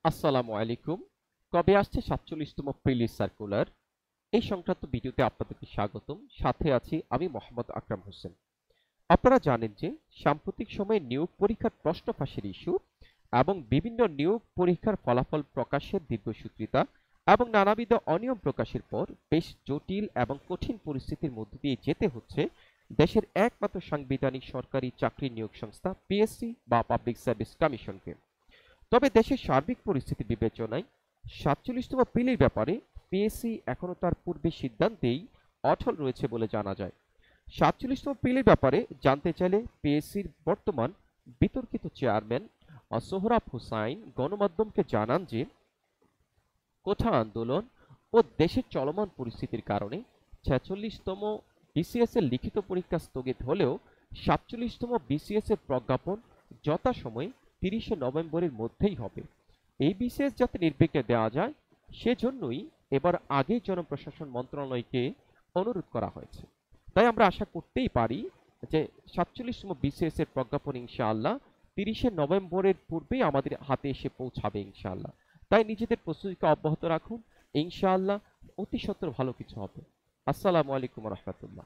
আসসালামু আলাইকুম। কবে আসছে ৪৭তম প্রিলিজ সার্কুলার? এই সংক্রান্ত ভিডিওতে আপনাদেরকে স্বাগতম। সাথে আছি আমি মোহাম্মদ আকরাম হোসেন। আপনারা জানেন যে সাম্প্রতিক সময়ে নিয়োগ পরীক্ষার প্রশ্ন ফাঁসের ইস্যু এবং বিভিন্ন নিয়োগ পরীক্ষার ফলাফল প্রকাশের দীর্ঘসূত্রিতা এবং নানাবিধ অনিয়ম প্রকাশের পর বেশ জটিল এবং কঠিন পরিস্থিতির মধ্য দিয়ে যেতে হচ্ছে দেশের একমাত্র সাংবিধানিক সরকারি চাকরি নিয়োগ সংস্থা পিএসসি বা পাবলিক সার্ভিস কমিশনকে। তবে দেশের সার্বিক পরিস্থিতি বিবেচনায় ৪৭তম পিলির ব্যাপারে পিএসসি এখনো তার পূর্বের সিদ্ধান্তেই অটল রয়েছে বলে জানা যায়। ৪৭তম পিলির ব্যাপারে জানতে চাইলে পিএসসির বর্তমান বিতর্কিত চেয়ারম্যান সোহরাব হোসাইন গণমাধ্যমকে জানান যে কোঠা আন্দোলন ও দেশের চলমান পরিস্থিতির কারণে ৪৬তম বিসিএস এর লিখিত পরীক্ষা স্থগিত হলেও ৪৭তম বিসিএস এর প্রজ্ঞাপন যথাসময়ে ৩০শে নভেম্বরের মধ্যেই হবে। এই বিসিএস যাতে নির্বিঘ্নে দেওয়া যায় সেজন্যই এবার আগেই জনপ্রশাসন মন্ত্রণালয়কে অনুরোধ করা হয়েছে। তাই আমরা আশা করতেই পারি যে ৪৭তম বিসিএস এর প্রজ্ঞাপন ইনশাআল্লাহ ৩০শে নভেম্বরের পূর্বেই আমাদের হাতে এসে পৌঁছাবে ইনশাআল্লাহ। তাই নিজেদের প্রস্তুতিকে অব্যাহত রাখুন। ইনশাআল্লাহ অতি সত্বর ভালো কিছু হবে। আসসালামু আলাইকুম রহমতুল্লাহ।